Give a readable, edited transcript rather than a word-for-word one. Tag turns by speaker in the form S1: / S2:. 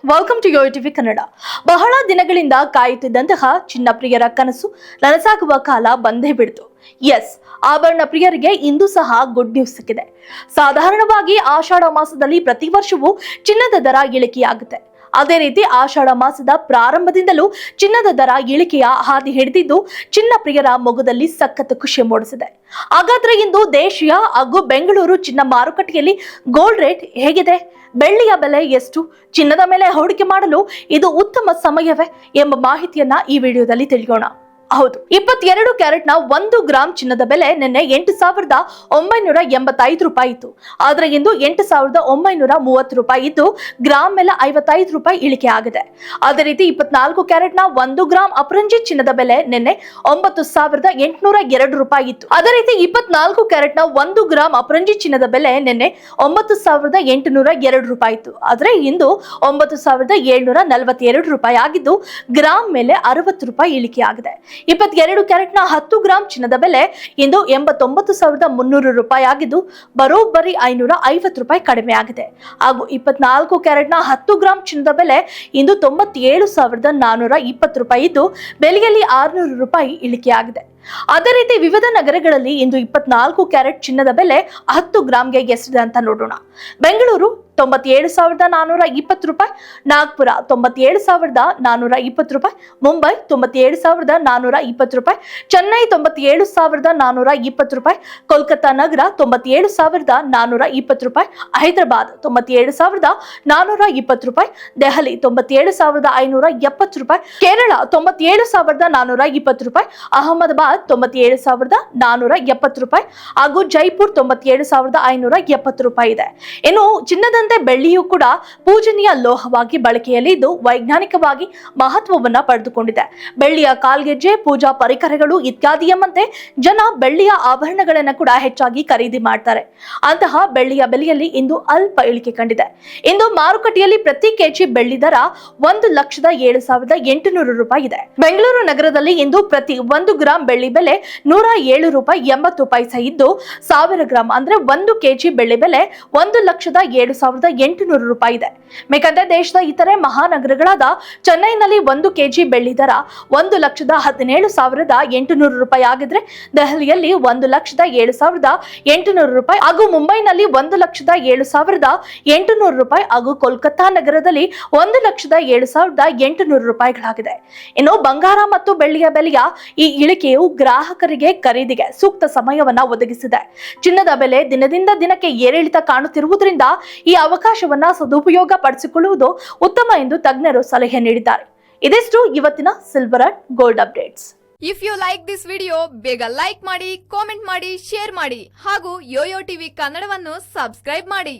S1: Welcome to Yoyo TV Kannada. ಬಹಳ ದಿನಗಳಿಂದ ಕಾಯುತ್ತಿದ್ದಂತಹ ಚಿನ್ನ ಪ್ರಿಯರ ಕನಸು ನನಸಾಗುವ ಕಾಲ ಬಂದೇ ಬಿಡ್ತು. ಎಸ್, ಆಭರಣ ಪ್ರಿಯರಿಗೆ ಇಂದು ಸಹ ಗುಡ್ ನ್ಯೂಸ್ ಸಿಕ್ಕಿದೆ. ಸಾಧಾರಣವಾಗಿ ಆಷಾಢ ಮಾಸದಲ್ಲಿ ಪ್ರತಿ ವರ್ಷವೂ ಚಿನ್ನದ ದರ ಇಳಿಕೆಯಾಗುತ್ತೆ. ಅದೇ ರೀತಿ ಆಷಾಢ ಮಾಸದ ಪ್ರಾರಂಭದಿಂದಲೂ ಚಿನ್ನದ ದರ ಇಳಿಕೆಯ ಹಾದಿ ಹಿಡಿದಿದ್ದು ಚಿನ್ನ ಪ್ರಿಯರ ಮೊಗದಲ್ಲಿ ಸಖತ್ ಖುಷಿ ಮೂಡಿಸಿದೆ. ಹಾಗಾದ್ರೆ ಇಂದು ದೇಶೀಯ ಹಾಗೂ ಬೆಂಗಳೂರು ಚಿನ್ನ ಮಾರುಕಟ್ಟೆಯಲ್ಲಿ ಗೋಲ್ಡ್ ರೇಟ್ ಹೇಗಿದೆ, ಬೆಳ್ಳಿಯ ಬೆಲೆ ಎಷ್ಟು, ಚಿನ್ನದ ಮೇಲೆ ಹೂಡಿಕೆ ಮಾಡಲು ಇದು ಉತ್ತಮ ಸಮಯವೇ ಎಂಬ ಮಾಹಿತಿಯನ್ನ ಈ ವಿಡಿಯೋದಲ್ಲಿ ತಿಳಿಯೋಣ. ಹೌದು, 22 ಕ್ಯಾರೆಟ್ನ 1 ಗ್ರಾಂ ಚಿನ್ನದ ಬೆಲೆ ನಿನ್ನೆ 8,985 ರೂಪಾಯಿ ಇತ್ತು. ಆದ್ರೆ ಇಂದು 8,930 ರೂಪಾಯಿ ಇದ್ದು ಗ್ರಾಂ ಮೇಲೆ 55 ರೂಪಾಯಿ ಇಳಿಕೆ ಆಗಿದೆ. ಅದೇ ರೀತಿ 24 ಕ್ಯಾರೆಟ್ನ 1 ಗ್ರಾಂ ಅಪರಂಜಿ ಚಿನ್ನದ ಬೆಲೆ ನಿನ್ನೆ 9,802 ರೂಪಾಯಿ ಇತ್ತು. ಅದೇ ರೀತಿ 24 ಕ್ಯಾರೆಟ್ನ 1 ಗ್ರಾಂ ಅಪರಂಜಿ ಚಿನ್ನದ ಬೆಲೆ ನಿನ್ನೆ 9,802 ರೂಪಾಯಿ ಇತ್ತು. ಆದ್ರೆ ಇಂದು 9,742 ರೂಪಾಯಿ ಆಗಿದ್ದು ಗ್ರಾಂ ಮೇಲೆ 60 ರೂಪಾಯಿ ಇಳಿಕೆ ಆಗಿದೆ. 22 ಕ್ಯಾರೆಟ್ನ 10 ಗ್ರಾಂ ಚಿನ್ನದ ಬೆಲೆ ಇಂದು 89,300 ರೂಪಾಯಿ ಆಗಿದ್ದು ಬರೋಬ್ಬರಿ 550 ರೂಪಾಯಿ ಕಡಿಮೆ ಆಗಿದೆ. ಹಾಗೂ 24 ಕ್ಯಾರೆಟ್ನ 10 ಗ್ರಾಂ ಚಿನ್ನದ ಬೆಲೆ ಇಂದು 97,420 ರೂಪಾಯಿ ಇದ್ದು ಬೆಲೆಯಲ್ಲಿ 600 ರೂಪಾಯಿ ಇಳಿಕೆಯಾಗಿದೆ. ಅದೇ ರೀತಿ ವಿವಿಧ ನಗರಗಳಲ್ಲಿ ಇಂದು 24 ಕ್ಯಾರೆಟ್ ಚಿನ್ನದ ಬೆಲೆ 10 ಗ್ರಾಂಗೆ ಎಷ್ಟಿದೆ ಅಂತ ನೋಡೋಣ. ಬೆಂಗಳೂರು 97,420 ರೂಪಾಯಿ, ನಾಗ್ಪುರ 97,420 ರೂಪಾಯಿ, ಮುಂಬೈ 97,420 ರೂಪಾಯಿ, ಚೆನ್ನೈ 97,420 ರೂಪಾಯಿ, ಕೋಲ್ಕತ್ತಾ ನಗರ 97,420 ರೂಪಾಯಿ, ಹೈದರಾಬಾದ್ 97,420 ರೂಪಾಯಿ, ದೆಹಲಿ 97,570 ರೂಪಾಯಿ, ಕೇರಳ 97,420 ರೂಪಾಯಿ, ಅಹಮದಾಬಾದ್ 97,470 ರೂಪಾಯಿ ಹಾಗೂ ಜೈಪುರ್ 97,570 ರೂಪಾಯಿ ಇದೆ. ಇನ್ನು ಚಿನ್ನದಂತೆ ಬೆಳ್ಳಿಯೂ ಕೂಡ ಪೂಜನೀಯ ಲೋಹವಾಗಿ ಬಳಕೆಯಲ್ಲಿದ್ದು ವೈಜ್ಞಾನಿಕವಾಗಿ ಮಹತ್ವವನ್ನ ಪಡೆದುಕೊಂಡಿದೆ. ಬೆಳ್ಳಿಯ ಕಾಲ್ಗೆಜ್ಜೆ, ಪೂಜಾ ಪರಿಕರಗಳು ಇತ್ಯಾದಿ ಎಂಬಂತೆ ಜನ ಬೆಳ್ಳಿಯ ಆಭರಣಗಳನ್ನ ಕೂಡ ಹೆಚ್ಚಾಗಿ ಖರೀದಿ ಮಾಡ್ತಾರೆ. ಅಂತಹ ಬೆಳ್ಳಿಯ ಬೆಲೆಯಲ್ಲಿ ಇಂದು ಅಲ್ಪ ಇಳಿಕೆ ಕಂಡಿದೆ. ಇಂದು ಮಾರುಕಟ್ಟೆಯಲ್ಲಿ ಪ್ರತಿ ಕೆಜಿ ಬೆಳ್ಳಿ ದರ 1,07,800 ರೂಪಾಯಿ ಇದೆ. ಬೆಂಗಳೂರು ನಗರದಲ್ಲಿ ಇಂದು ಪ್ರತಿ 1 ಗ್ರಾಂ ಬೆಳ್ಳಿ ಬೆಲೆ 107 ರೂಪಾಯಿ 80 ಪೈಸೆ ಇದ್ದು 1000 ಗ್ರಾಂ ಅಂದ್ರೆ 1 ಕೆಜಿ ಬೆಳ್ಳಿ ಬೆಲೆ 1,07,800 ರೂಪಾಯಿ ಇದೆ. ಮೇಕಂತೆ ದೇಶದ ಇತರೆ ಮಹಾನಗರಗಳಾದ ಚೆನ್ನೈನಲ್ಲಿ 1 ಕೆಜಿ ಬೆಳ್ಳಿ ದರ 1,17,800 ರೂಪಾಯಿ ಆಗಿದ್ರೆ ದೆಹಲಿಯಲ್ಲಿ 1,07,800 ರೂಪಾಯಿ ಹಾಗೂ ಮುಂಬೈನಲ್ಲಿ 1,07,800 ರೂಪಾಯಿ ಹಾಗೂ ಕೋಲ್ಕತ್ತಾ ನಗರದಲ್ಲಿ 1,07,800 ರೂಪಾಯಿಗಳಾಗಿದೆ. ಇನ್ನು ಬಂಗಾರ ಮತ್ತು ಬೆಳ್ಳಿಯ ಬೆಲೆಯ ಈ ಇಳಿಕೆಯು ಗ್ರಾಹಕರಿಗೆ ಖರೀದಿಗೆ ಸೂಕ್ತ ಸಮಯವನ್ನ ಒದಗಿಸಿದೆ. ಚಿನ್ನದ ಬೆಲೆ ದಿನದಿಂದ ದಿನಕ್ಕೆ ಏರಿಳಿತ ಕಾಣುತ್ತಿರುವುದರಿಂದ ಈ ಅವಕಾಶವನ್ನ ಸದುಪಯೋಗ ಪಡಿಸಿಕೊಳ್ಳುವುದು ಉತ್ತಮ ಎಂದು ತಜ್ಞರು ಸಲಹೆ ನೀಡಿದ್ದಾರೆ. ಇದಿಷ್ಟು ಇವತ್ತಿನ silver and gold updates.
S2: If you like this video ಬೇಗ ಲೈಕ್ ಮಾಡಿ, ಕಾಮೆಂಟ್ ಮಾಡಿ, ಶೇರ್ ಮಾಡಿ ಹಾಗೂ ಯೋಯೋ ಟಿವಿ ಕನ್ನಡವನ್ನು ಸಬ್ಸ್ಕ್ರೈಬ್ ಮಾಡಿ.